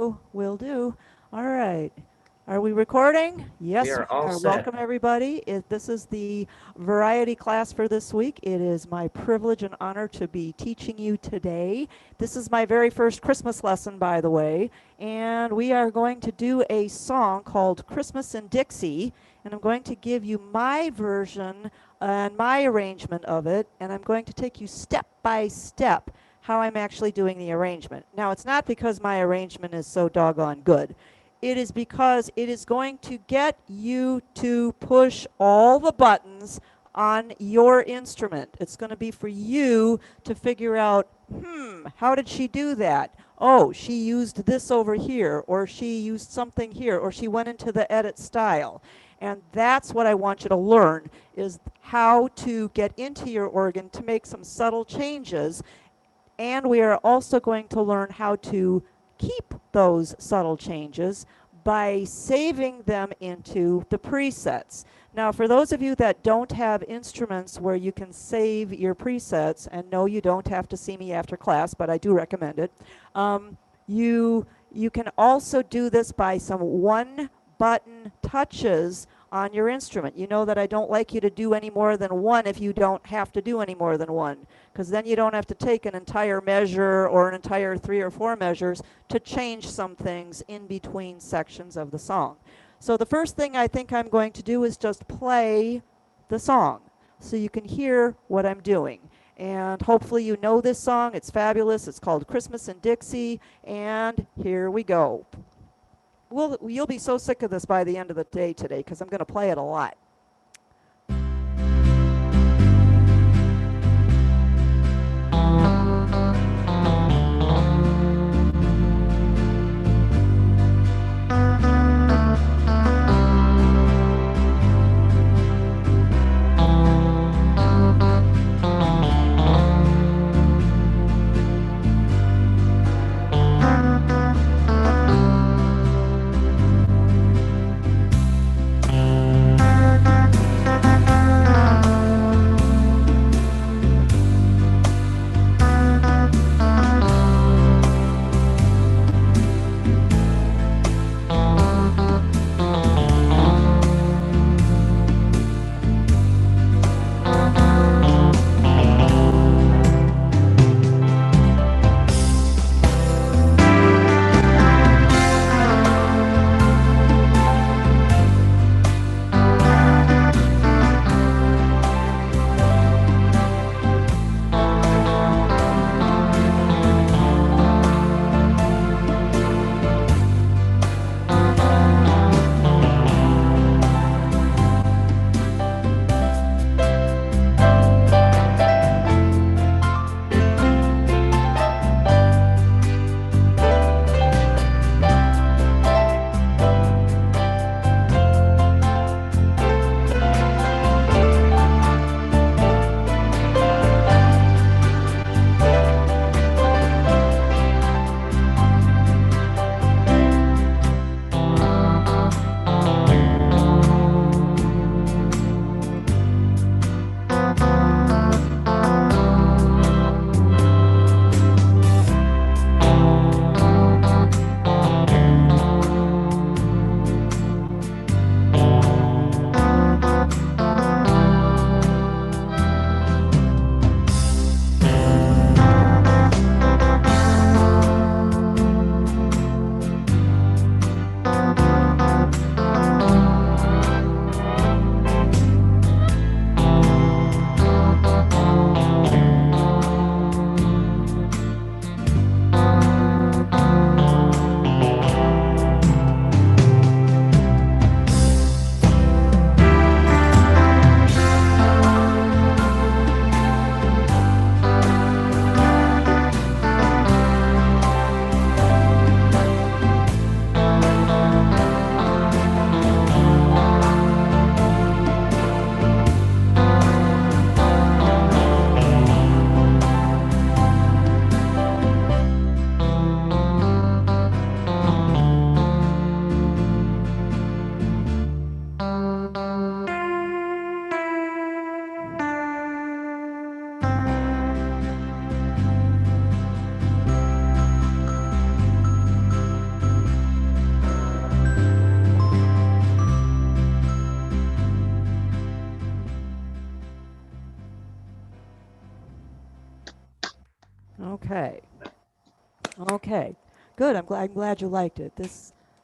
Oh, will do. All right. Are we recording? We Yes, are we all are. set. Welcome, everybody. This is the variety class for this week. It is my privilege and honor to be teaching you today. This is my very first Christmas lesson, by the way, and we are going to do a song called Christmas in Dixie, and I'm going to give you my version and my arrangement of it, and I'm going to take you step by step how I'm actually doing the arrangement. Now, it's not because my arrangement is so doggone good. It is because it is going to get you to push all the buttons on your instrument. It's going to be for you to figure out, how did she do that? Oh, she used this over here, or she used something here, or she went into the edit style. And that's what I want you to learn, is how to get into your organ to make some subtle changes. And we are also going to learn how to keep those subtle changes by saving them into the presets. Now, for those of you that don't have instruments where you can save your presets, and no, you don't have to see me after class, but I do recommend it, um, you, you can also do this by some one button touches on your instrument. You know that I don't like you to do any more than one if you don't have to do any more than one, because then you don't have to take an entire measure or an entire 3 or 4 measures to change some things in between sections of the song. So the first thing I think I'm going to do is just play the song so you can hear what I'm doing. And hopefully you know this song. It's fabulous. It's called Christmas in Dixie. And here we go. You'll be so sick of this by the end of the day today because I'm going to play it a lot. Okay, good. I'm glad you liked it.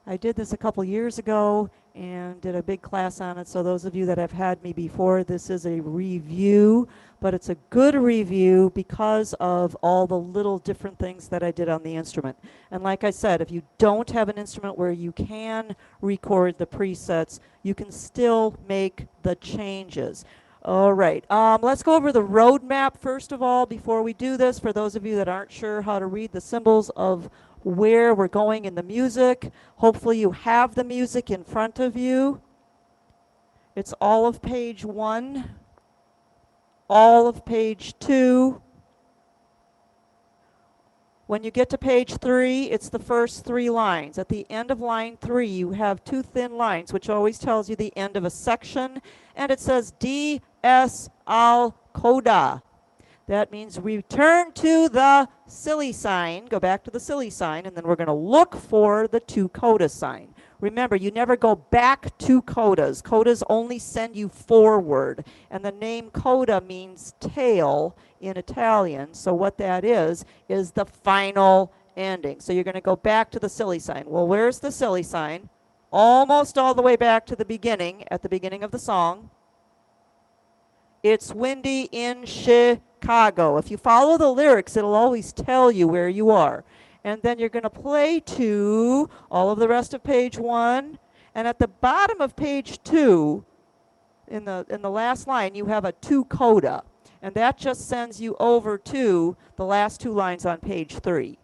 I did this a couple years ago and did a big class on it. So those of you that have had me before, this is a review, but it's a good review because of all the little different things that I did on the instrument. And like I said, if you don't have an instrument where you can record the presets, you can still make the changes. All right, let's go over the roadmap first of all before we do this. For those of you that aren't sure how to read the symbols of where we're going in the music, hopefully you have the music in front of you. It's all of page 1, all of page 2. When you get to page 3, it's the first 3 lines. At the end of line 3, you have 2 thin lines, which always tells you the end of a section, and it says D-S al coda. That means return to the silly sign, go back to the silly sign, and then we're going to look for the 2 coda sign. Remember, you never go back to codas. Codas only send you forward, and the name coda means tail in Italian. So what that is the final ending. So you're going to go back to the silly sign. Well, where's the silly sign? Almost all the way back to the beginning, at the beginning of the song. It's windy in Chicago. If you follow the lyrics, it'll always tell you where you are. And then you're going to play to all of the rest of page 1. And at the bottom of page 2, in the last line, you have a 2 coda. And that just sends you over to the last 2 lines on page 3.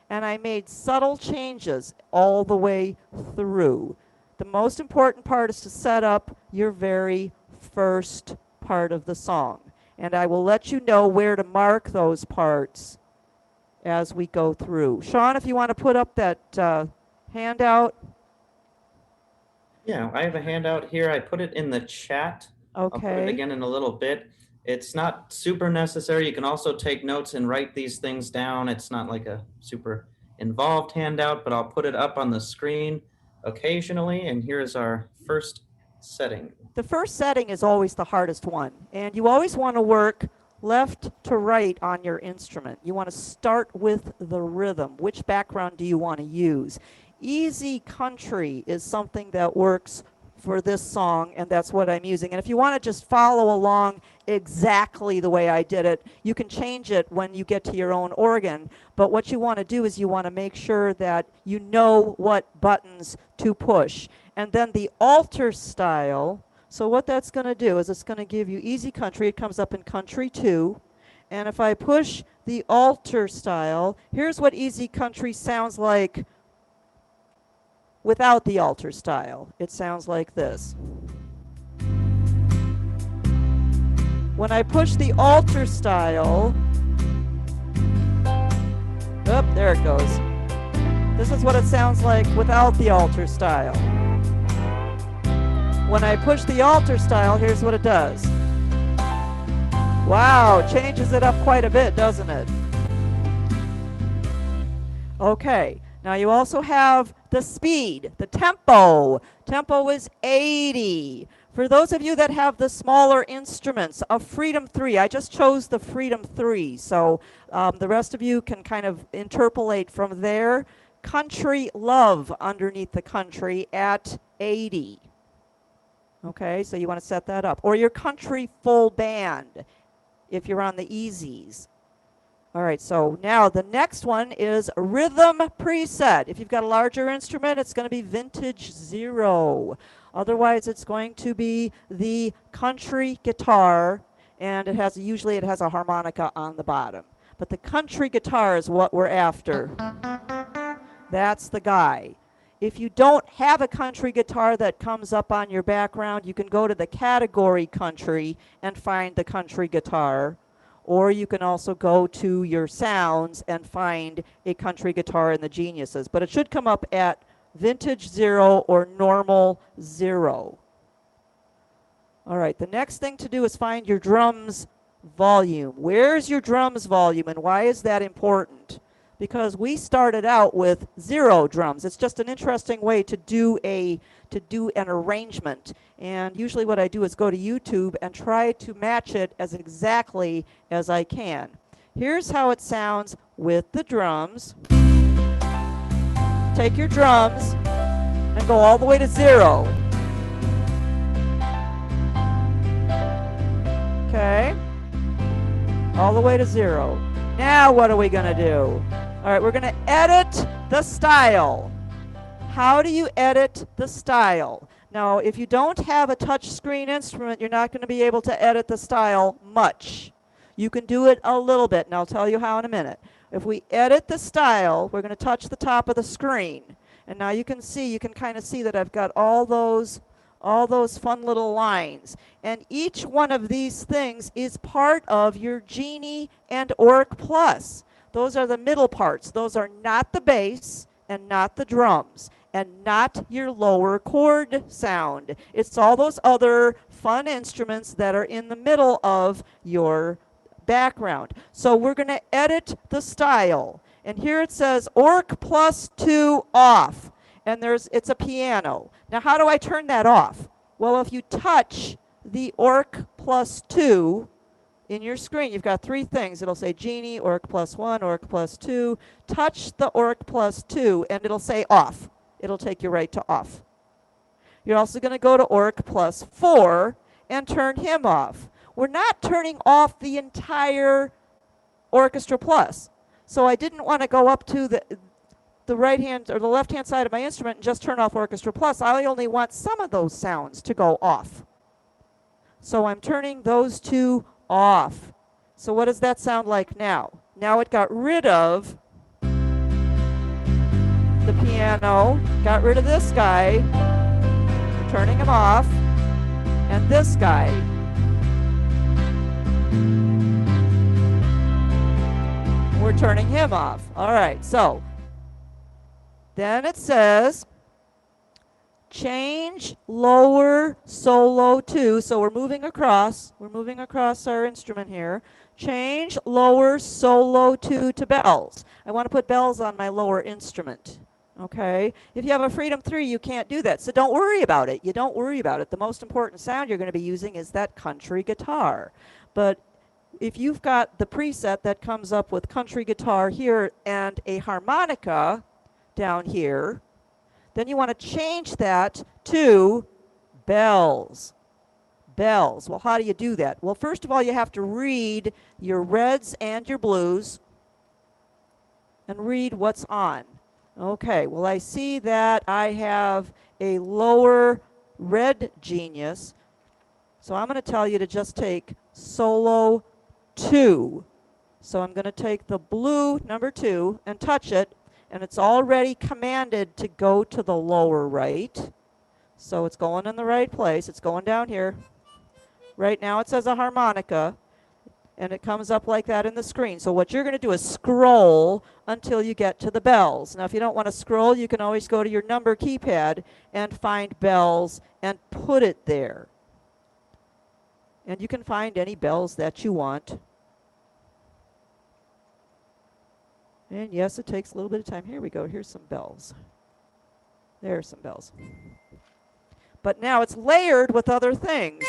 And I made subtle changes all the way through. The most important part is to set up your very first part of the song. And I will let you know where to mark those parts as we go through. Sean, if you want to put up that handout. Yeah, I have a handout here. I put it in the chat. Okay. I'll put it again in a little bit. It's not super necessary. You can also take notes and write these things down. It's not like a super involved handout, but I'll put it up on the screen occasionally. And here's our first setting. The first setting is always the hardest one. And you always want to work left to right on your instrument. You want to start with the rhythm. Which background do you want to use? Easy country is something that works for this song, and that's what I'm using. And if you want to just follow along exactly the way I did it, you can change it when you get to your own organ. But what you want to do is you want to make sure that you know what buttons to push. And then the alter style, so what that's going to do is it's going to give you easy country. It comes up in country 2. And if I push the alter style, here's what easy country sounds like without the alter style. It sounds like this. When I push the alter style, there it goes. This is what it sounds like without the alter style. When I push the alter style, here's what it does. Wow, changes it up quite a bit, doesn't it? Okay, now you also have the speed, the tempo. Tempo is 80. For those of you that have the smaller instruments, a Freedom 3, I just chose the Freedom 3, so the rest of you can kind of interpolate from there. Country Love underneath the country at 80. Okay, so you want to set that up. Or your country full band if you're on the easies. All right, so now the next one is rhythm preset. If you've got a larger instrument, it's going to be vintage 0. Otherwise, it's going to be the country guitar, and usually it has a harmonica on the bottom. But the country guitar is what we're after. That's the guy. If you don't have a country guitar that comes up on your background, you can go to the category country and find the country guitar. Or you can also go to your sounds and find a country guitar in the Geniuses. But it should come up at vintage 0 or normal 0. All right, the next thing to do is find your drums volume. Where's your drums volume, and why is that important? Because we started out with 0 drums. It's just an interesting way to do an arrangement. And usually what I do is go to YouTube and try to match it as exactly as I can. Here's how it sounds with the drums. Take your drums and go all the way to 0. Okay? All the way to 0. Now what are we going to do? All right, we're going to edit the style. How do you edit the style? Now, if you don't have a touch screen instrument, you're not going to be able to edit the style much. You can do it a little bit, and I'll tell you how in a minute. If we edit the style, we're going to touch the top of the screen. And now you can kind of see that I've got all those fun little lines. And each one of these things is part of your Genie and Orc Plus. Those are the middle parts. Those are not the bass and not the drums and not your lower chord sound. It's all those other fun instruments that are in the middle of your background. So we're going to edit the style. And here it says Orc Plus 2 off. And it's a piano. Now how do I turn that off? Well, if you touch the Orc Plus 2 in your screen, you've got 3 things. It'll say Genie, Orc Plus 1, Orc Plus 2. Touch the Orc Plus 2 and it'll say off. It'll take you right to off. You're also going to go to Orc Plus 4 and turn him off. We're not turning off the entire Orchestra Plus. So I didn't want to go up to the right hand or the left hand side of my instrument and just turn off Orchestra Plus. I only want some of those sounds to go off. So I'm turning those 2 off. So what does that sound like now? Now it got rid of the piano, got rid of this guy, turning him off, and this guy. We're turning him off. All right, so then it says change lower solo 2. So we're moving across our instrument here. Change lower solo 2 to bells. I want to put bells on my lower instrument. Okay? If you have a Freedom 3, you can't do that. So don't worry about it. You don't worry about it. The most important sound you're going to be using is that country guitar. But if you've got the preset that comes up with country guitar here and a harmonica down here, then you want to change that to bells. Bells. Well, how do you do that? Well, first of all, you have to read your reds and your blues and read what's on. Okay, well, I see that I have a lower red genius, so I'm going to tell you to just take solo 2. So I'm going to take the blue number 2 and touch it, and it's already commanded to go to the lower right. So it's going in the right place. It's going down here. Right now it says a harmonica, and it comes up like that in the screen. So what you're going to do is scroll until you get to the bells. Now if you don't want to scroll, you can always go to your number keypad and find bells and put it there. And you can find any bells that you want. And yes, it takes a little bit of time. Here we go. Here's some bells. There's some bells. But now it's layered with other things.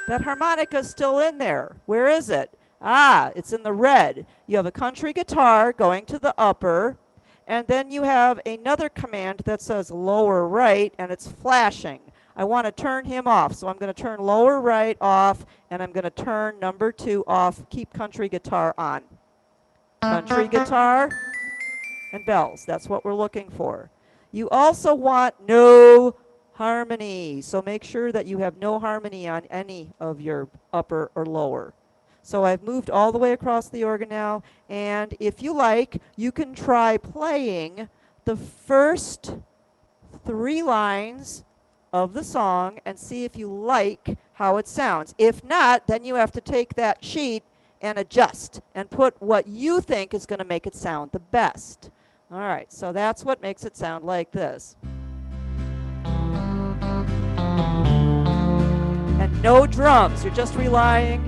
That harmonica's still in there. Where is it? Ah, it's in the red. You have a country guitar going to the upper, and then you have another command that says lower right, and it's flashing. I want to turn him off, so I'm going to turn lower right off, and I'm going to turn number 2 off. Keep country guitar on. Country guitar and bells. That's what we're looking for. You also want no harmony. So make sure that you have no harmony on any of your upper or lower. So I've moved all the way across the organ now, and if you like, you can try playing the first 3 lines of the song and see if you like how it sounds. If not, then you have to take that sheet and adjust and put what you think is going to make it sound the best. All right, so that's what makes it sound like this. And no drums. You're just relying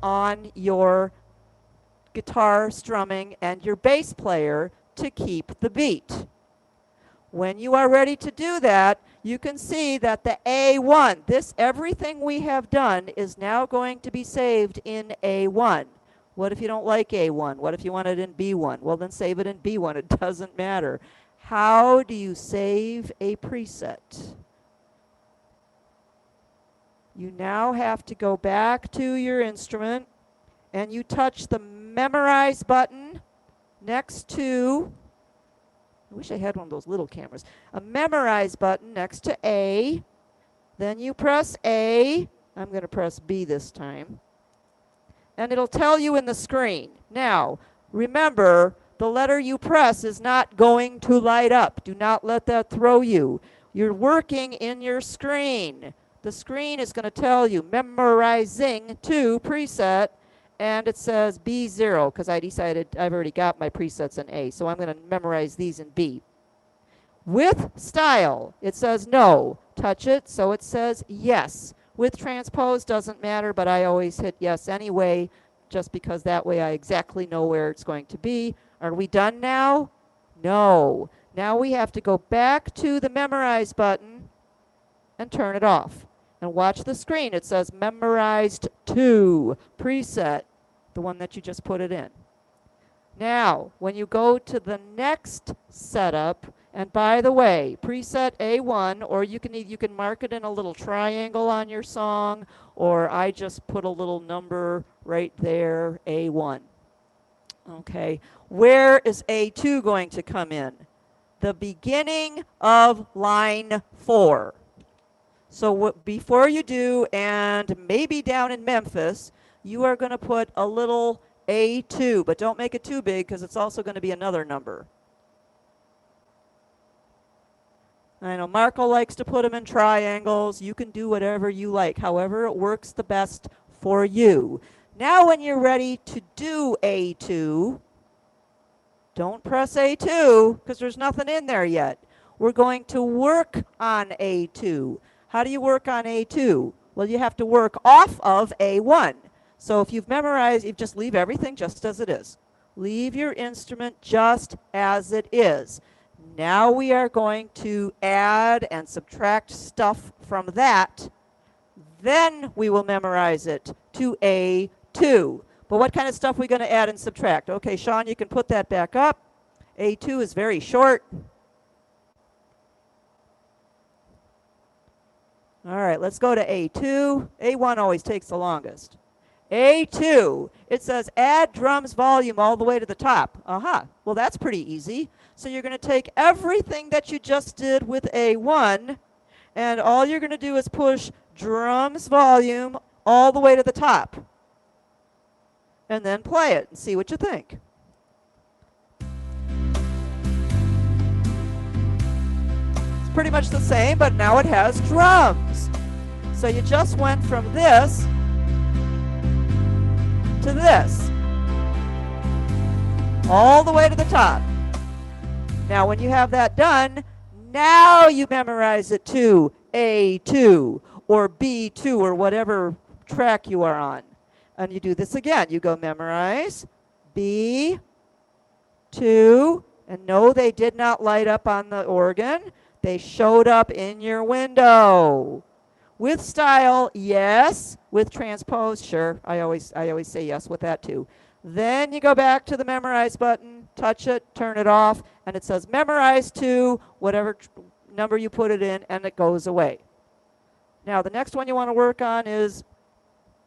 on your guitar strumming and your bass player to keep the beat. When you are ready to do that, you can see that the A1, everything we have done is now going to be saved in A1. What if you don't like A1? What if you want it in B1? Well, then save it in B1. It doesn't matter. How do you save a preset? You now have to go back to your instrument and you touch the Memorize button next to, I wish I had one of those little cameras, a Memorize button next to A. Then you press A. I'm going to press B this time. And it'll tell you in the screen. Now, remember, the letter you press is not going to light up. Do not let that throw you. You're working in your screen. The screen is going to tell you memorizing to preset, and it says B0 because I decided I've already got my presets in A, so I'm going to memorize these in B. With style, it says no. Touch it, so it says yes. With transpose, doesn't matter, but I always hit yes anyway, just because that way I exactly know where it's going to be. Are we done now? No. Now we have to go back to the Memorize button and turn it off. And watch the screen. It says Memorized to preset, the one that you just put it in. Now, when you go to the next setup, and by the way, preset A1, or you can mark it in a little triangle on your song, or I just put a little number right there, A1. Okay, where is A2 going to come in? The beginning of line 4. So before you do, and maybe down in Memphis, you are going to put a little A2, but don't make it too big because it's also going to be another number. I know Marco likes to put them in triangles. You can do whatever you like, however it works the best for you. Now when you're ready to do A2, don't press A2 because there's nothing in there yet. We're going to work on A2. How do you work on A2? Well, you have to work off of A1. So if you've memorized, you just leave everything just as it is. Leave your instrument just as it is. Now we are going to add and subtract stuff from that. Then we will memorize it to A2. But what kind of stuff are we going to add and subtract? Okay, Sean, you can put that back up. A2 is very short. All right, let's go to A2. A1 always takes the longest. A2, it says add drums volume all the way to the top. Well, that's pretty easy. So you're going to take everything that you just did with A1, and all you're going to do is push drums volume all the way to the top. And then play it and see what you think. It's pretty much the same, but now it has drums. So you just went from this to this, all the way to the top. Now when you have that done, now you memorize it to A2 or B2 or whatever track you are on. And you do this again. You go memorize B2, and no, they did not light up on the organ. They showed up in your window. With style, yes. With transpose, sure. I always say yes with that too. Then you go back to the Memorize button, touch it, turn it off, and it says Memorize to whatever number you put it in, and it goes away. Now the next one you want to work on is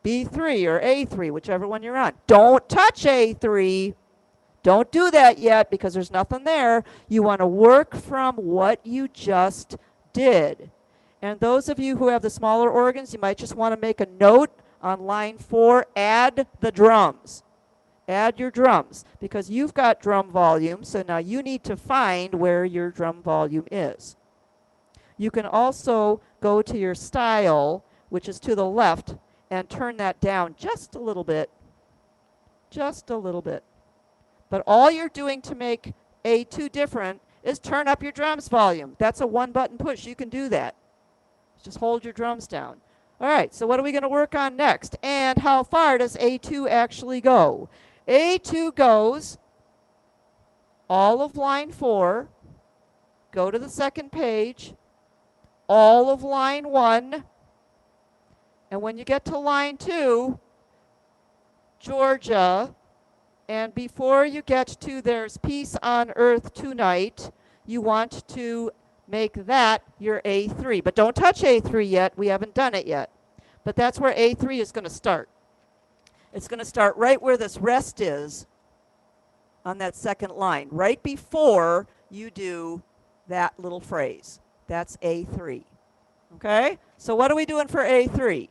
B3 or A3, whichever one you're on. Don't touch A3. Don't do that yet because there's nothing there. You want to work from what you just did. And those of you who have the smaller organs, you might just want to make a note on line 4, add the drums. Add your drums because you've got drum volume, so now you need to find where your drum volume is. You can also go to your style, which is to the left, and turn that down just a little bit. Just a little bit. But all you're doing to make A2 different is turn up your drums volume. That's a one-button push. You can do that. Just hold your drums down. All right, so what are we going to work on next? And how far does A2 actually go? A2 goes all of line 4, go to the second page, all of line 1. And when you get to line 2, Georgia, and before you get to there's peace on earth tonight, you want to make that your A3. But don't touch A3 yet. We haven't done it yet. But that's where A3 is going to start. It's going to start right where this rest is on that second line, right before you do that little phrase. That's A3. Okay? So what are we doing for A3?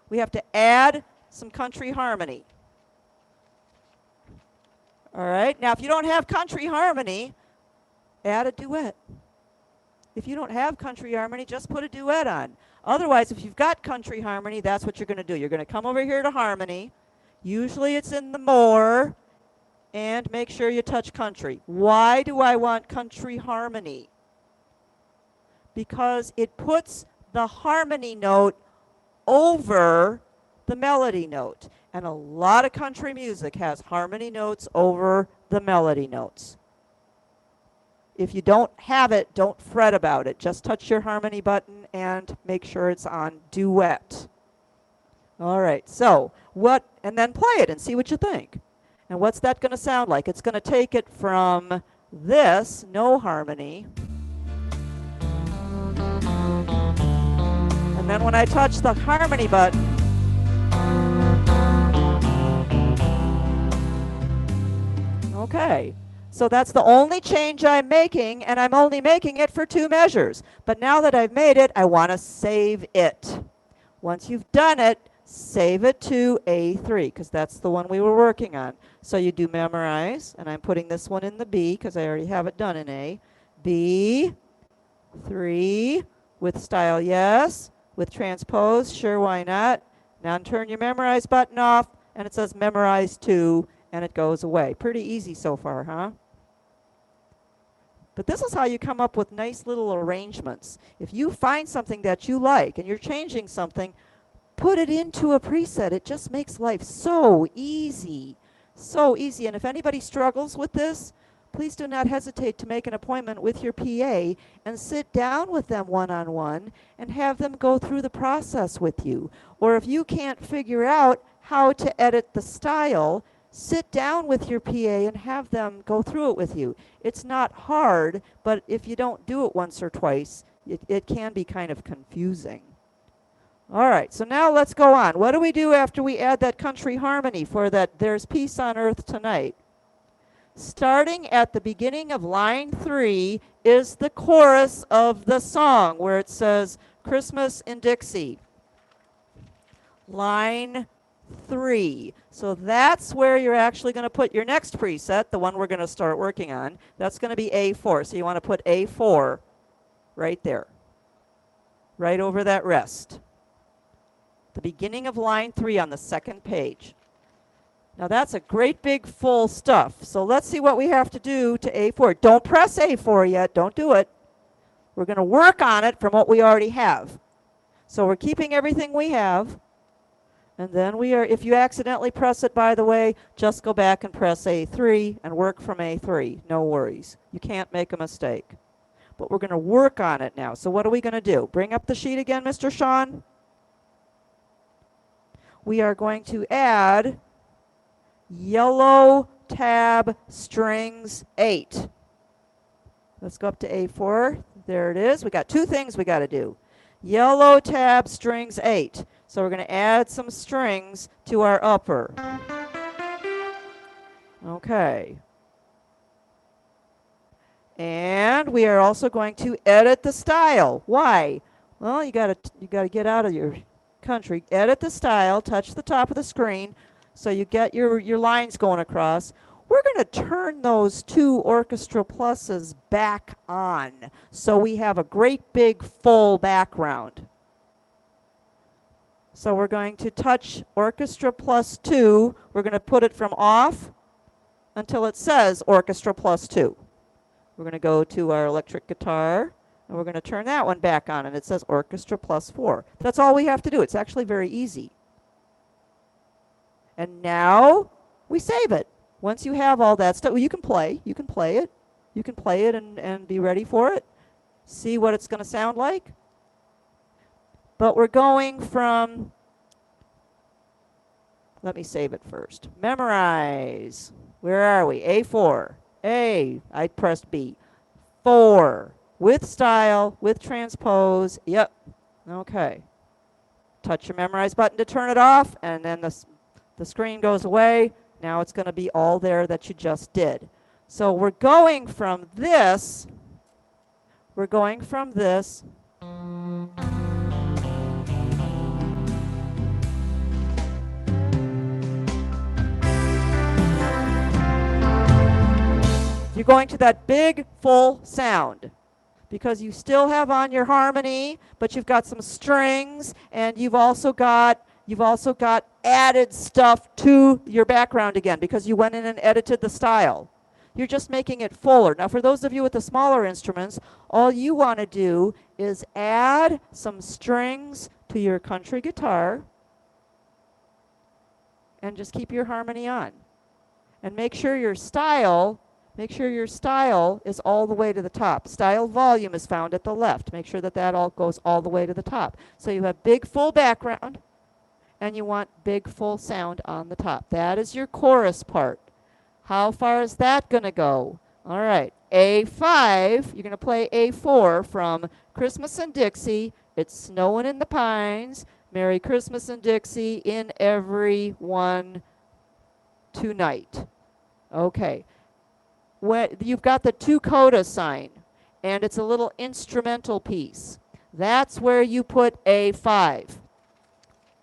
We have to add some country harmony. All right? Now, if you don't have country harmony, add a duet. If you don't have country harmony, just put a duet on. Otherwise, if you've got country harmony, that's what you're going to do. You're going to come over here to harmony. Usually it's in the more, and make sure you touch country. Why do I want country harmony? Because it puts the harmony note over the melody note. And a lot of country music has harmony notes over the melody notes. If you don't have it, don't fret about it. Just touch your harmony button and make sure it's on duet. All right, so what, and then play it and see what you think. And what's that going to sound like? It's going to take it from this, no harmony. And then when I touch the harmony button, okay. So that's the only change I'm making, and I'm only making it for 2 measures. But now that I've made it, I want to save it. Once you've done it, save it to A3, because that's the one we were working on. So you do memorize, and I'm putting this one in the B, because I already have it done in A. B, 3, with style, yes. With transpose, sure, why not? Now turn your memorize button off, and it says memorize 2, and it goes away. Pretty easy so far, huh? But this is how you come up with nice little arrangements. If you find something that you like and you're changing something, put it into a preset. It just makes life so easy. So easy. And if anybody struggles with this, please do not hesitate to make an appointment with your PA and sit down with them one-on-one and have them go through the process with you. Or if you can't figure out how to edit the style, sit down with your PA and have them go through it with you. It's not hard, but if you don't do it once or twice, it can be kind of confusing. All right, so now let's go on. What do we do after we add that country harmony for that There's Peace on Earth Tonight? Starting at the beginning of line 3 is the chorus of the song where it says Christmas in Dixie. Line 3. So that's where you're actually going to put your next preset, the one we're going to start working on. That's going to be A4. So you want to put A4 right there, right over that rest. The beginning of line 3 on the second page. Now that's a great big full stuff. So let's see what we have to do to A4. Don't press A4 yet. Don't do it. We're going to work on it from what we already have. So we're keeping everything we have. And then we are, if you accidentally press it, by the way, just go back and press A3 and work from A3. No worries. You can't make a mistake. But we're going to work on it now. So what are we going to do? Bring up the sheet again, Mr. Sean. We are going to add yellow tab strings 8. Let's go up to A4. There it is. We got 2 things we got to do. Yellow tab strings 8. So we're going to add some strings to our upper. Okay. And we are also going to edit the style. Why? Well, you got to get out of your country. Edit the style, touch the top of the screen so you get your lines going across. We're going to turn those 2 orchestra pluses back on so we have a great big full background. So we're going to touch orchestra plus 2. We're going to put it from off until it says orchestra plus 2. We're going to go to our electric guitar, and we're going to turn that one back on, and it says orchestra plus 4. That's all we have to do. It's actually very easy. And now we save it. Once you have all that stuff, well, you can play. You can play it. You can play it and be ready for it. See what it's going to sound like. But we're going from, let me save it first. Memorize. Where are we? A4. A, I pressed B. 4. With style, with transpose. Yep. Okay. Touch your memorize button to turn it off, and then the screen goes away. Now it's going to be all there that you just did. So we're going from this. We're going from this. You're going to that big, full sound because you still have on your harmony, but you've got some strings, and you've also got added stuff to your background again because you went in and edited the style. You're just making it fuller. Now, for those of you with the smaller instruments, all you want to do is add some strings to your country guitar and just keep your harmony on. And make sure your style is all the way to the top. Style volume is found at the left. Make sure that all goes all the way to the top. So you have big full background and you want big full sound on the top. That is your chorus part. How far is that going to go? All right, A5, you're going to play A4 from Christmas in Dixie. It's snowing in the pines. Merry Christmas in Dixie in everyone tonight. Okay. You've got the 2 coda sign, and it's a little instrumental piece. That's where you put A5.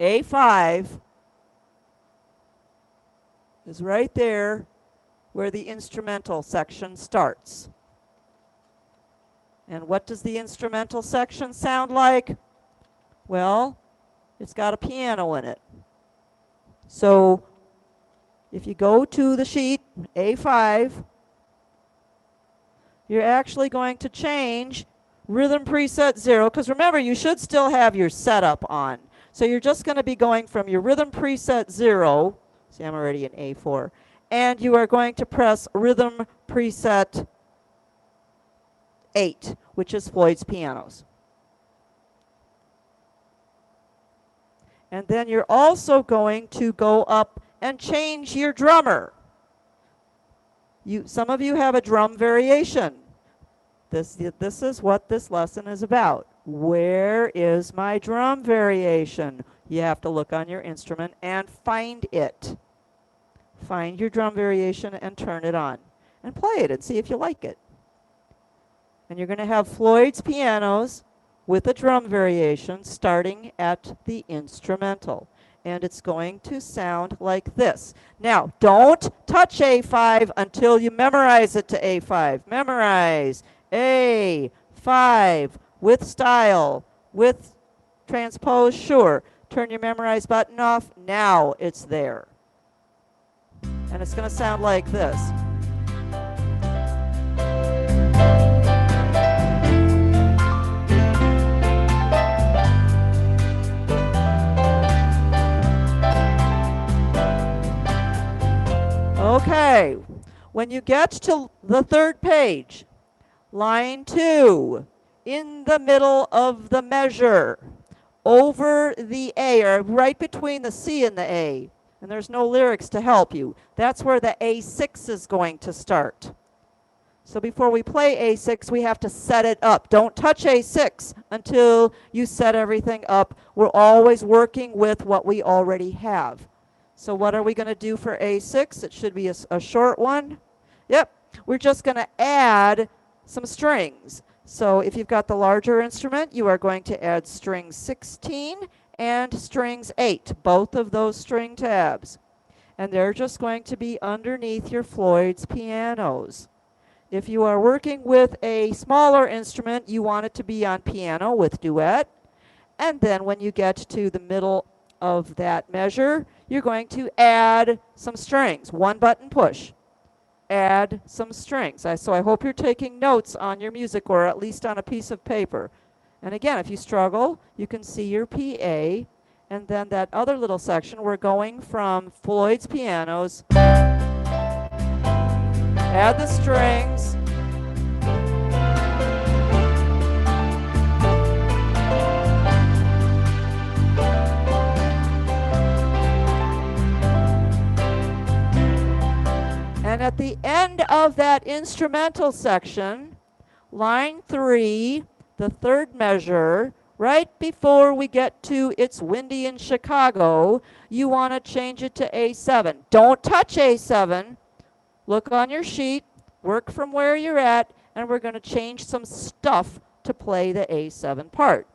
A5 is right there where the instrumental section starts. And what does the instrumental section sound like? Well, it's got a piano in it. So if you go to the sheet, A5, you're actually going to change rhythm preset 0, because remember, you should still have your setup on. So you're just going to be going from your rhythm preset 0, see I'm already in A4, and you are going to press rhythm preset 8, which is Floyd's pianos. And then you're also going to go up and change your drummer. Some of you have a drum variation. This is what this lesson is about. Where is my drum variation? You have to look on your instrument and find it. Find your drum variation and turn it on. And play it and see if you like it. And you're going to have Floyd's pianos with a drum variation starting at the instrumental. And it's going to sound like this. Now, don't touch A5 until you memorize it to A5. Memorize A5 with style, with transpose, sure. Turn your memorize button off. Now it's there. And it's going to sound like this. Okay, when you get to the 3rd page, line 2, in the middle of the measure, over the A, or right between the C and the A, and there's no lyrics to help you, that's where the A6 is going to start. So before we play A6, we have to set it up. Don't touch A6 until you set everything up. We're always working with what we already have. So what are we going to do for A6? It should be a short one. Yep, we're just going to add some strings. So if you've got the larger instrument, you are going to add strings 16 and strings 8, both of those string tabs. And they're just going to be underneath your Floyd's pianos. If you are working with a smaller instrument, you want it to be on piano with duet. And then when you get to the middle of that measure, you're going to add some strings. 1 button push. Add some strings. So I hope you're taking notes on your music, or at least on a piece of paper. And again, if you struggle, you can see your PA. And then that other little section, we're going from Floyd's pianos. Add the strings. at the end of that instrumental section, line 3, the third measure, right before we get to It's Windy in Chicago, you want to change it to A7. Don't touch A7. Look on your sheet, work from where you're at, and we're going to change some stuff to play the A7 part.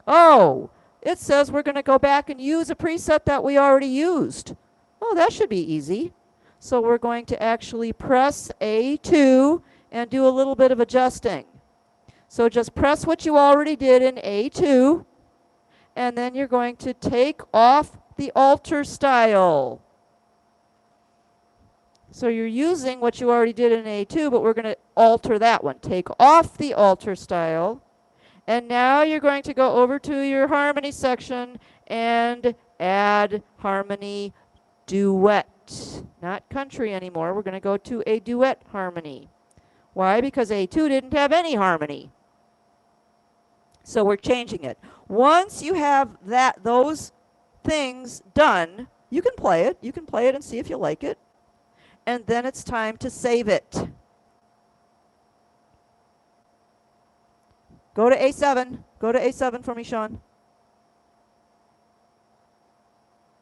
Oh, it says we're going to go back and use a preset that we already used. Oh, that should be easy. So we're going to actually press A2 and do a little bit of adjusting. So just press what you already did in A2, and then you're going to take off the alter style. So you're using what you already did in A2, but we're going to alter that one. Take off the alter style. And now you're going to go over to your harmony section and add harmony duet. Not country anymore. We're going to go to a duet harmony. Why? Because A2 didn't have any harmony. So we're changing it. Once you have those things done, you can play it. You can play it and see if you like it. And then it's time to save it. Go to A7. Go to A7 for me, Sean.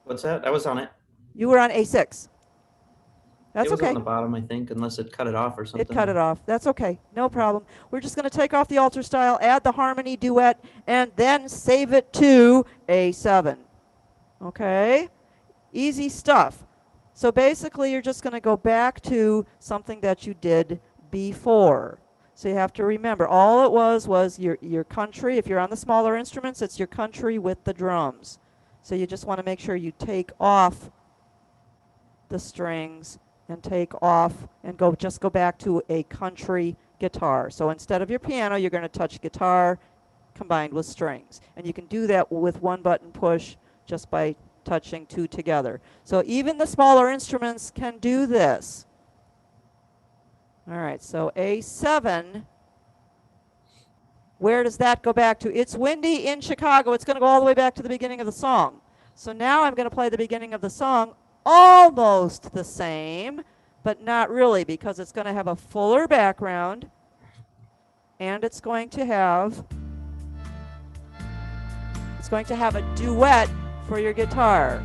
What's that? I was on it. You were on A6. That's it was okay. on the bottom, I think, unless it cut it off or something. It cut it off. That's okay. No problem. We're just going to take off the alter style, add the harmony duet, and then save it to A7. Okay? Easy stuff. So basically, you're just going to go back to something that you did before. So you have to remember, all it was your country. If you're on the smaller instruments, it's your country with the drums. So you just want to make sure you take off the strings and take off and just go back to a country guitar. So instead of your piano, you're going to touch guitar combined with strings. And you can do that with one button push just by touching two together. So even the smaller instruments can do this. All right, so A7, where does that go back to? It's Windy in Chicago. It's going to go all the way back to the beginning of the song. So now I'm going to play the beginning of the song almost the same, but not really, because it's going to have a fuller background, and it's going to have a duet for your guitar.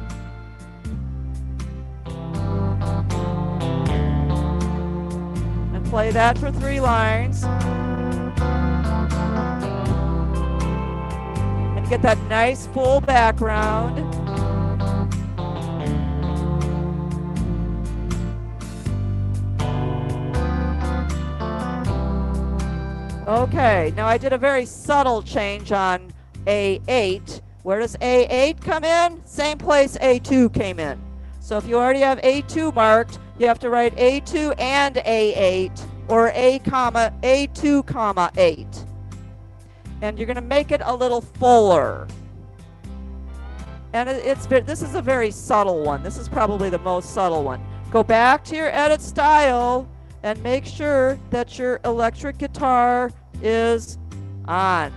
And play that for 3 lines. And get that nice full background. Okay, now I did a very subtle change on A8. Where does A8 come in? Same place A2 came in. So if you already have A2 marked, you have to write A2 and A8, or A2, 8. And you're going to make it a little fuller. And this is a very subtle one. This is probably the most subtle one. Go back to your edit style and make sure that your electric guitar is on.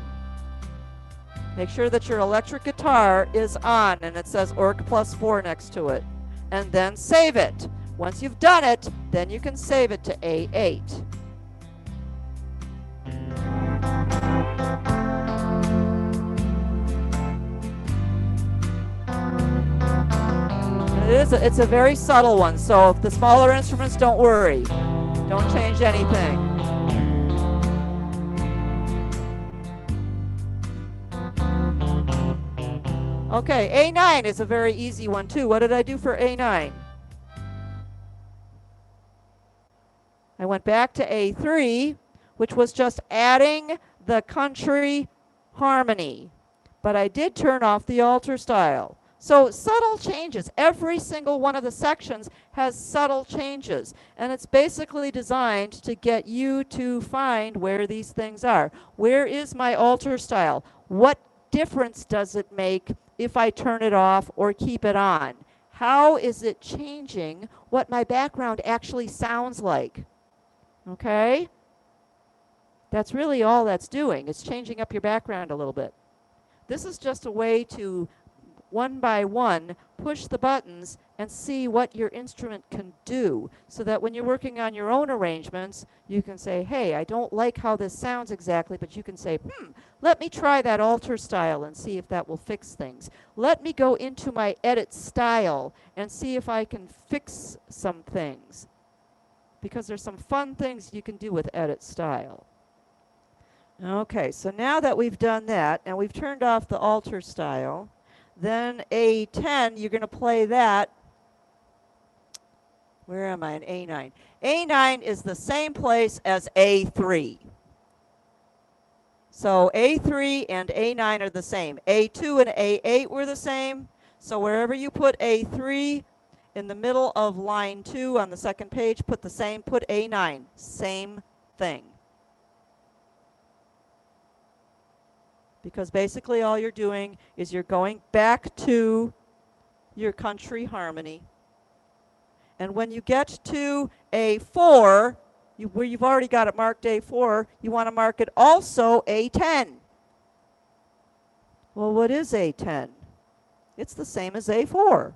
Make sure that your electric guitar is on and it says Orc +4 next to it. And then save it. Once you've done it, then you can save it to A8. It's a very subtle one, so if the smaller instruments, don't worry. Don't change anything. Okay, A9 is a very easy one too. What did I do for A9? I went back to A3, which was just adding the country harmony. But I did turn off the alter style. So subtle changes. Every single one of the sections has subtle changes. And it's basically designed to get you to find where these things are. Where is my alter style? What difference does it make if I turn it off or keep it on? How is it changing what my background actually sounds like? Okay? That's really all that's doing. It's changing up your background a little bit. This is just a way to one by one, push the buttons and see what your instrument can do, so that when you're working on your own arrangements, you can say, hey, I don't like how this sounds exactly, but you can say, let me try that alter style and see if that will fix things. Let me go into my edit style and see if I can fix some things, because there's some fun things you can do with edit style. Okay, so now that we've done that and we've turned off the alter style, then A10, you're going to play that. Where am I in A9? A9 is the same place as A3. So A3 and A9 are the same. A2 and A8 were the same. So wherever you put A3 in the middle of line 2 on the second page, put A9. Same thing. Because basically all you're doing is you're going back to your country harmony. And when you get to A4, where you've already got it marked A4, you want to mark it also A10. Well, what is A10? It's the same as A4.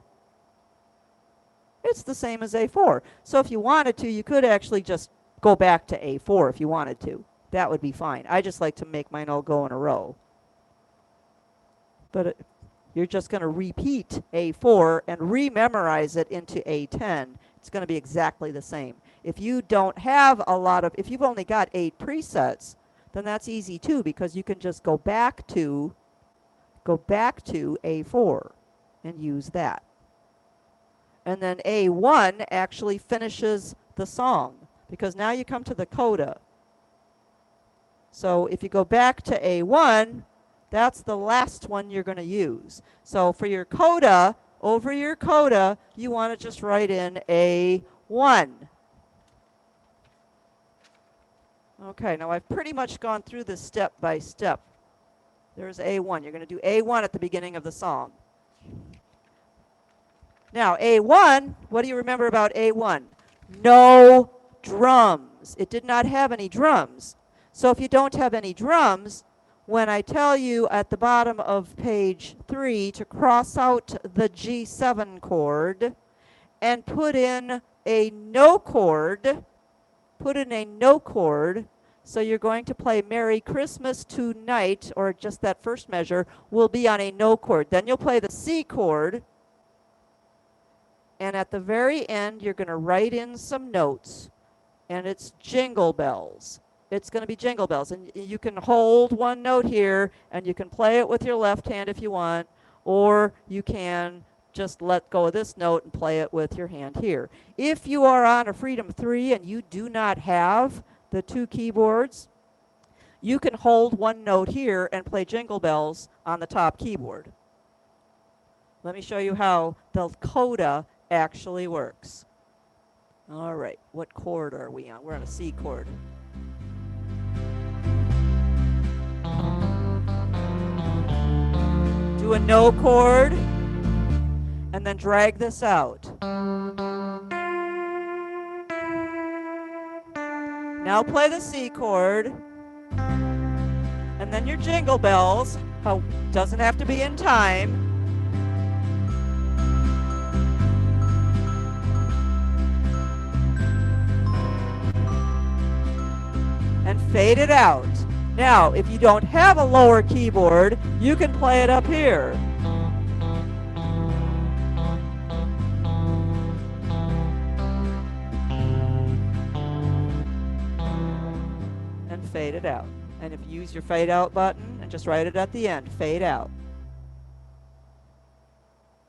It's the same as A4. So if you wanted to, you could actually just go back to A4 if you wanted to. That would be fine. I just like to make mine all go in a row. But you're just going to repeat A4 and rememorize it into A10. It's going to be exactly the same. If you don't have if you've only got 8 presets, then that's easy too, because you can just go back to A4 and use that. And then A1 actually finishes the song, because now you come to the coda. So if you go back to A1, that's the last one you're going to use. So for your coda, over your coda, you want to just write in A1. Okay, now I've pretty much gone through this step by step. There's A1. You're going to do A1 at the beginning of the song. Now, A1, what do you remember about A1? No drums. It did not have any drums. So if you don't have any drums, when I tell you at the bottom of page 3 to cross out the G7 chord and put in a no chord, so you're going to play Merry Christmas Tonight, or just that first measure, will be on a no chord. Then you'll play the C chord, and at the very end, you're going to write in some notes, and it's jingle bells. It's going to be jingle bells, and you can hold one note here, and you can play it with your left hand if you want, or you can just let go of this note and play it with your hand here. If you are on a Freedom 3 and you do not have the 2 keyboards, you can hold one note here and play jingle bells on the top keyboard. Let me show you how the coda actually works. All right, what chord are we on? We're on a C chord. Do a no chord, and then drag this out. Now play the C chord, and then your jingle bells. Doesn't have to be in time. And fade it out. Now, if you don't have a lower keyboard, you can play it up here. And fade it out. And if you use your fade out button and just write it at the end, fade out.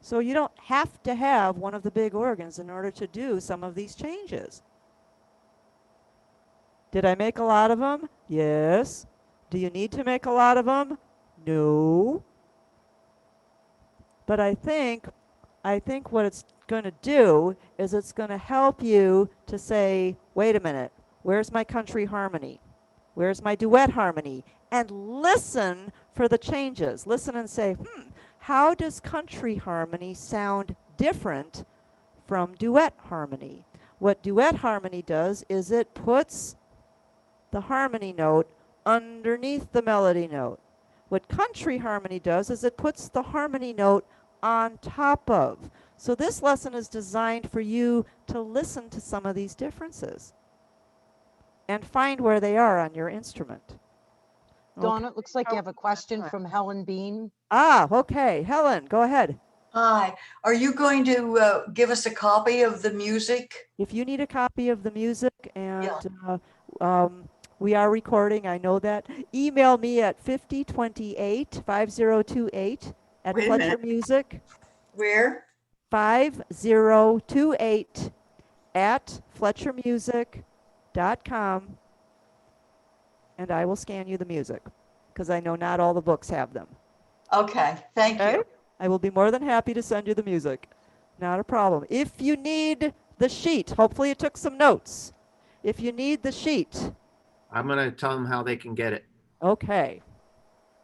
So you don't have to have one of the big organs in order to do some of these changes. Did I make a lot of them? Yes. Do you need to make a lot of them? No. But I think what it's going to do is it's going to help you to say, wait a minute, where's my country harmony? Where's my duet harmony? And listen for the changes. Listen and say, how does country harmony sound different from duet harmony? What duet harmony does is it puts the harmony note underneath the melody note. What country harmony does is it puts the harmony note on top of. So this lesson is designed for you to listen to some of these differences and find where they are on your instrument. Dawn, it looks like you have a question from Helen Bean. Okay. Helen, go ahead. Hi. Are you going to give us a copy of the music? If you need a copy of the music and we are recording, I know that, email me at 5028 5028 at Wait a Fletcher minute. Music. Where? 5028 at FletcherMusic.com, and I will scan you the music because I know not all the books have them. Okay. Thank you. I will be more than happy to send you the music. Not a problem. If you need the sheet, hopefully you took some notes. If you need the sheet. I'm going to tell them how they can get it Okay.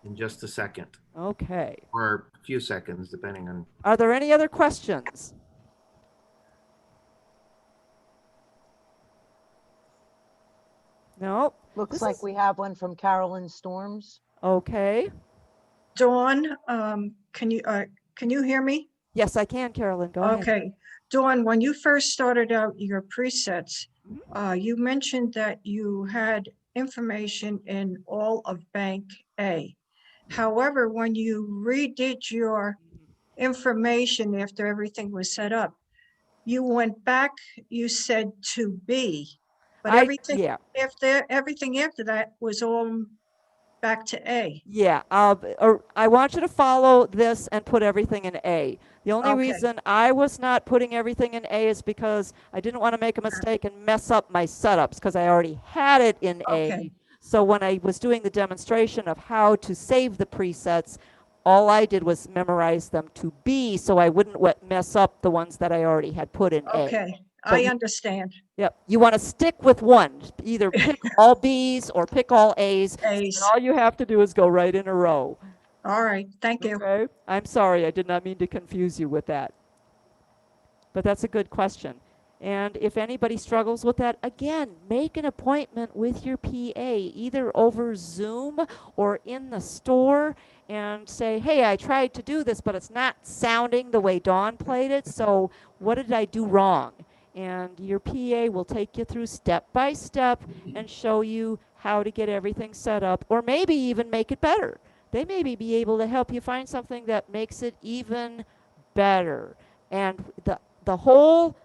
in just a second Okay. or a few seconds, depending on. Are there any other questions? No. Looks like we have one from Carolyn Storms. Okay. Dawn, can you hear me? Yes, I can, Carolyn. Go ahead. Okay. Dawn, when you first started out your presets, you mentioned that you had information in all of Bank A. However, when you redid your information after everything was set up, you went back, you said to B, but everything after that was all back to A. Yeah, I want you to follow this and put everything in A. The only Okay. reason I was not putting everything in A is because I didn't want to make a mistake and mess up my setups because I already had it in A. Okay. So when I was doing the demonstration of how to save the presets, all I did was memorize them to B so I wouldn't mess up the ones that I already had put in A. Okay, So I understand. Yep. You want to stick with one. Either pick all Bs or pick all As. A's. And all you have to do is go right in a row. All right, thank you. Okay. I'm sorry. I did not mean to confuse you with that. But that's a good question. And if anybody struggles with that, again, make an appointment with your PA, either over Zoom or in the store, and say, hey, I tried to do this, but it's not sounding the way Dawn played it, so what did I do wrong? And your PA will take you through step by step and show you how to get everything set up, or maybe even make it better. They may be able to help you find something that makes it even better. And the whole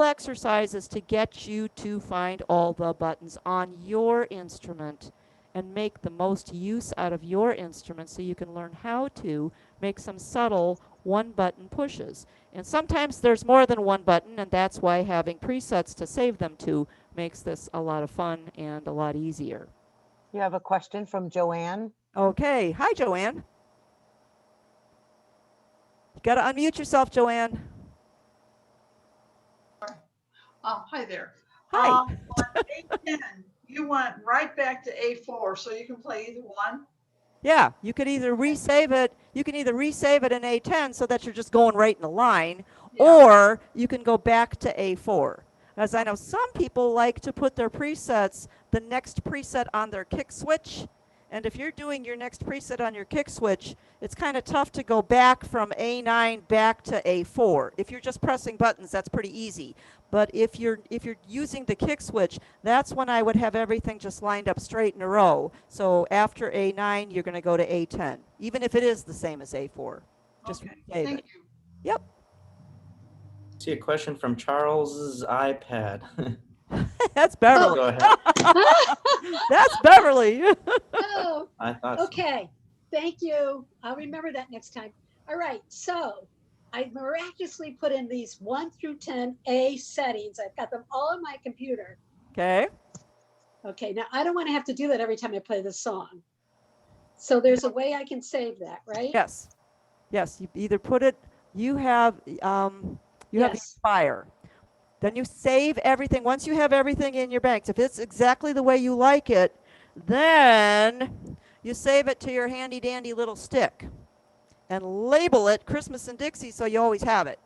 exercise is to get you to find all the buttons on your instrument and make the most use out of your instrument so you can learn how to make some subtle one-button pushes. And sometimes there's more than one button, and that's why having presets to save them to makes this a lot of fun and a lot easier. You have a question from Joanne. Okay. Hi, Joanne. You got to unmute yourself, Joanne. Hi there. Hi. On A10, you went right back to A4, so you can play either one. Yeah, you could either resave it. You can either resave it in A10 so that you're just going right in the line, or you can go back to A4. As I know, some people like to put their presets, the next preset on their kick switch. And if you're doing your next preset on your kick switch, it's kind of tough to go back from A9 back to A4. If you're just pressing buttons, that's pretty easy. But if you're using the kick switch, that's when I would have everything just lined up straight in a row. So after A9, you're going to go to A10, even if it is the same as A4. Just Okay, save thank it. you. Yep. See a question from Charles's iPad. That's Beverly. Go ahead. That's Beverly. Oh, I thought so. okay. Thank you. I'll remember that next time. All right. So I miraculously put in these 1 through 10 A settings. I've got them all on my computer. Okay. Okay. Now I don't want to have to do that every time I play this song. So there's a way I can save that, right? Yes. Yes. You either put it. You have Yes. expire. Then you save everything. Once you have everything in your banks, if it's exactly the way you like it, then you save it to your handy dandy little stick and label it Christmas and Dixie so you always have it.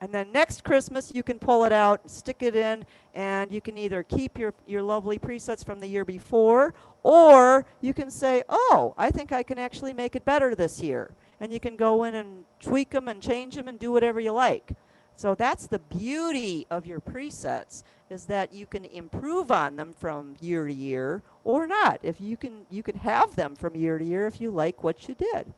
And then next Christmas you can pull it out and stick it in, and you can either keep your lovely presets from the year before, or you can say, oh, I think I can actually make it better this year. and you can go in and tweak them and change them and do whatever you like. So that's the beauty of your presets, is that you can improve on them from year to year or not. If you can have them from year to year if you like what you did.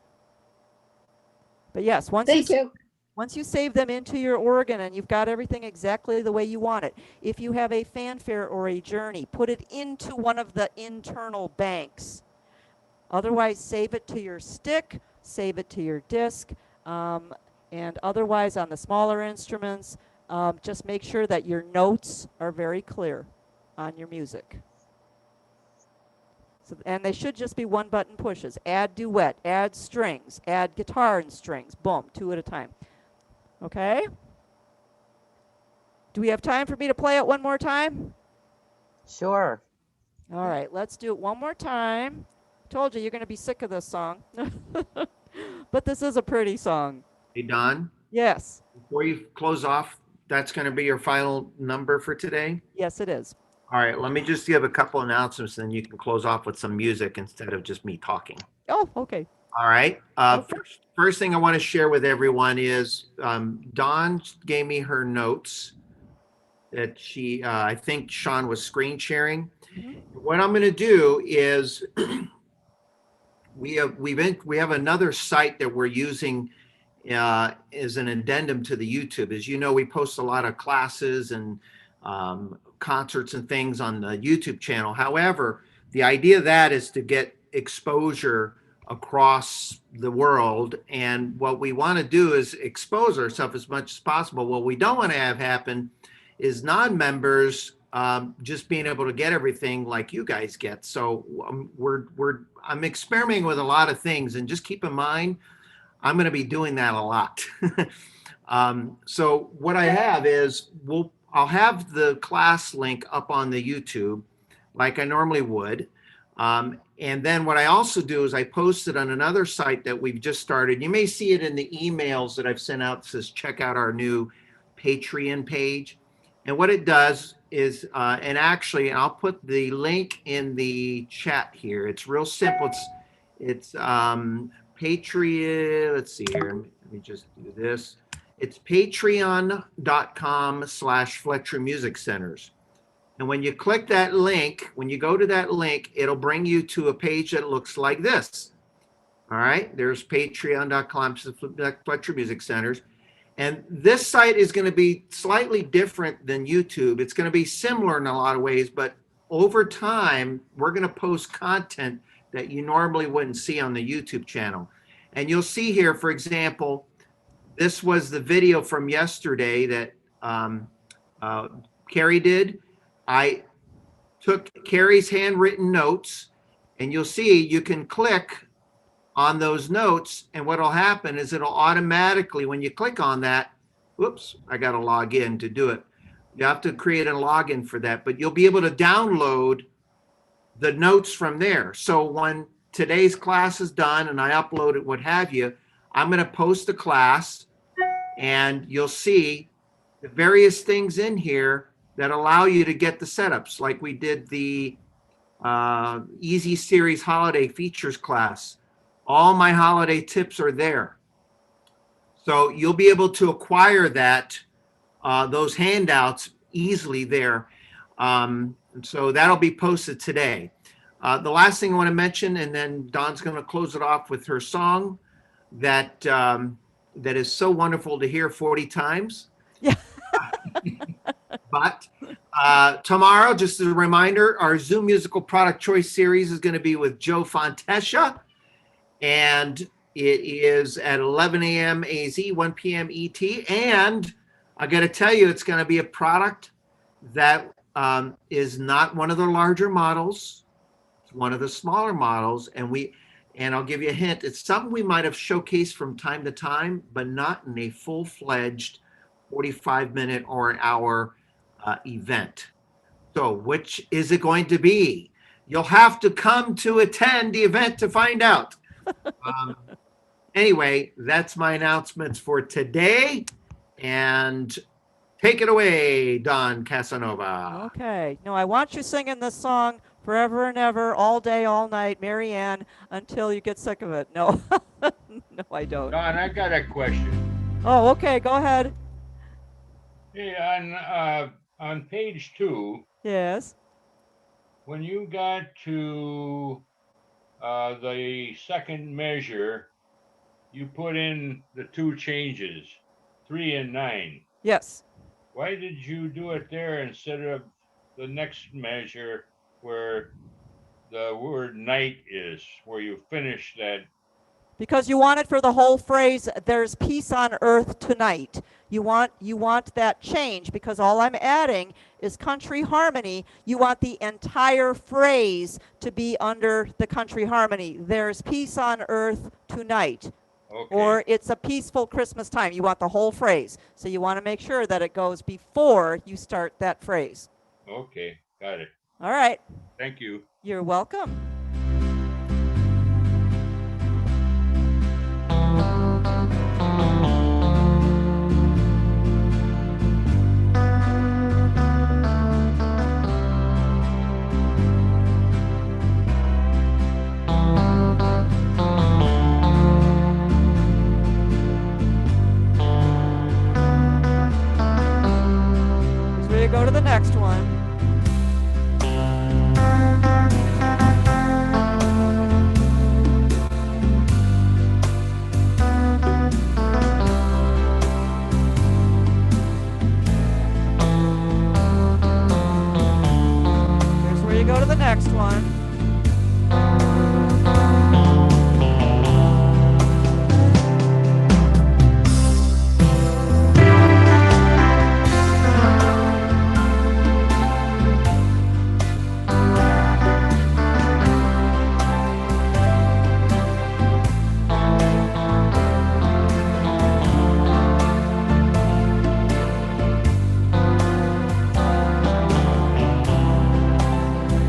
But yes, Thank you. once you save them into your organ and you've got everything exactly the way you want it, if you have a fanfare or a journey, put it into one of the internal banks. Otherwise, save it to your stick, save it to your disc, and otherwise on the smaller instruments, just make sure that your notes are very clear on your music. So, and they should just be one button pushes. Add duet, add strings, add guitar and strings, boom, 2 at a time. Okay? Do we have time for me to play it one more time? Sure. All right, let's do it one more time. Told you you're going to be sick of this song. But this is a pretty song. Hey, Don, Yes. before you close off, that's going to be your final number for today? Yes, it is. All right, let me just give a couple announcements, and you can close off with some music instead of just me talking. Oh, okay. All right. Okay. First thing I want to share with everyone is Dawn gave me her notes that she, I think Sean was screen sharing. What I'm going to do is we have another site that we're using as an addendum to the YouTube. As you know, we post a lot of classes and concerts and things on the YouTube channel. However, the idea of that is to get exposure across the world. And what we want to do is expose ourselves as much as possible. What we don't want to have happen is non-members just being able to get everything like you guys get. So I'm experimenting with a lot of things, and just keep in mind, I'm going to be doing that a lot. So what I have is I'll have the class link up on the YouTube like I normally would. And then what I also do is I post it on another site that we've just started. You may see it in the emails that I've sent out. It says, check out our new Patreon page. And what it does is, and actually I'll put the link in the chat here. It's real simple. It's Patreon. Let's see here. Let me just do this. It's patreon.com/Fletcher Music Centers. And when you click that link, when you go to that link, it'll bring you to a page that looks like this. All right, there's patreon.com/Fletcher Music Centers. And this site is going to be slightly different than YouTube. It's going to be similar in a lot of ways, but over time, we're going to post content that you normally wouldn't see on the YouTube channel. And you'll see here, for example, this was the video from yesterday that Carrie did. I took Carrie's handwritten notes, and you'll see you can click on those notes, and what'll happen is it'll automatically, when you click on that, whoops, I got to log in to do it. You have to create a login for that, but you'll be able to download the notes from there. So when today's class is done and I upload it, what have you, I'm going to post the class, and you'll see the various things in here that allow you to get the setups, like we did the Easy Series Holiday Features class. All my holiday tips are there. So you'll be able to acquire that, those handouts easily there. So that'll be posted today. The last thing I want to mention, and then Dawn's going to close it off with her song that that is so wonderful to hear 40 times. Yeah. But tomorrow, just as a reminder, our Zoom Musical Product Choice Series is going to be with Joe Fontesha. And it is at 11 a.m. AZ, 1 p.m. ET. And I got to tell you, it's going to be a product that is not one of the larger models. It's one of the smaller models. And I'll give you a hint. It's something we might have showcased from time to time, but not in a full-fledged 45-minute or an hour event. So which is it going to be? You'll have to come to attend the event to find out. Anyway, that's my announcements for today. And take it away, Don Casanova. Okay. No, I want you singing this song forever and ever, all day, all night, Mary Ann, until you get sick of it. No, no, I don't. Dawn, I got a question. Oh, okay, go ahead. Hey, on page 2, Yes. when you got to the second measure, you put in the 2 changes, 3 and 9. Yes. Why did you do it there instead of the next measure where the word night is, where you finish that? Because you want it for the whole phrase, there's peace on earth tonight. You want that change because all I'm adding is country harmony. You want the entire phrase to be under the country harmony. There's peace on earth tonight. Okay. Or it's a peaceful Christmas time. You want the whole phrase. So you want to make sure that it goes before you start that phrase. Okay, got it. All right. Thank you. You're welcome. So we go to the next one. Here's where you go to the next one.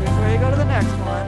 Here's where you go to the next one.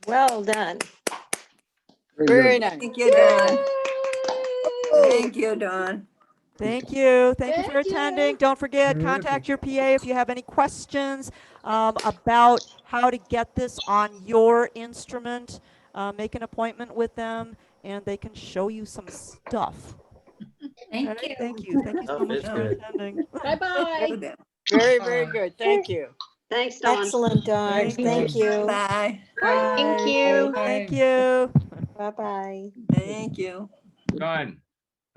Well done. Very nice. Thank you, Dawn. Thank you, Dawn. Thank you. Thank you for Thank you. attending. Don't forget, contact your PA if you have any questions about how to get this on your instrument. Make an appointment with them and they can show you some stuff. Thank All right, you. Thank you. Thank you so Stuff much is for good. attending. Bye-bye. Very, very good. Thank you. Thanks, Dawn. Excellent, Dawn. Thank Thank you. you. Bye. Thank you. Thank you. Bye-bye. Thank you. Dawn,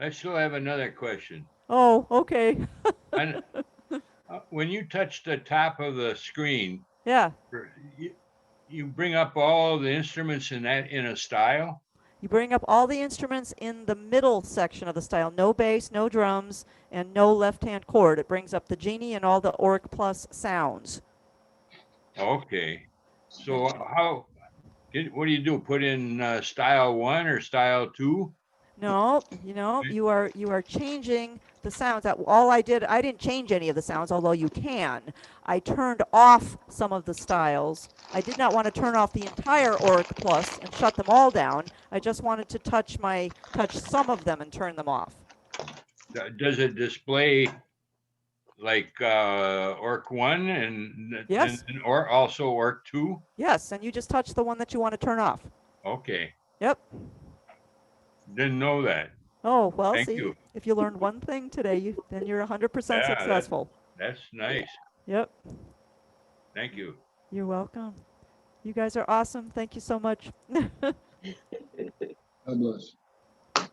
I still have another question. Oh, okay. And when you touch the top of the screen, Yeah. you bring up all the instruments in a style. You bring up all the instruments in the middle section of the style. No bass, no drums, and no left-hand chord. It brings up the genie and all the Orc Plus sounds. Okay. So what do you do? Put in style 1 or style 2? No, you are changing the sounds. That all I didn't change any of the sounds, although you can. I turned off some of the styles. I did not want to turn off the entire Orc Plus and shut them all down. I just wanted to touch some of them and turn them off. Does it display like Orc 1 Yes. or also Orc 2? Yes, and you just touch the one that you want to turn off. Okay. Yep. Didn't know that. Oh, well, Thank see, you. if you learned one thing today, then you're 100% Yeah, successful. That's nice. Yep. Thank you. You're welcome. You guys are awesome. Thank you so much. God bless.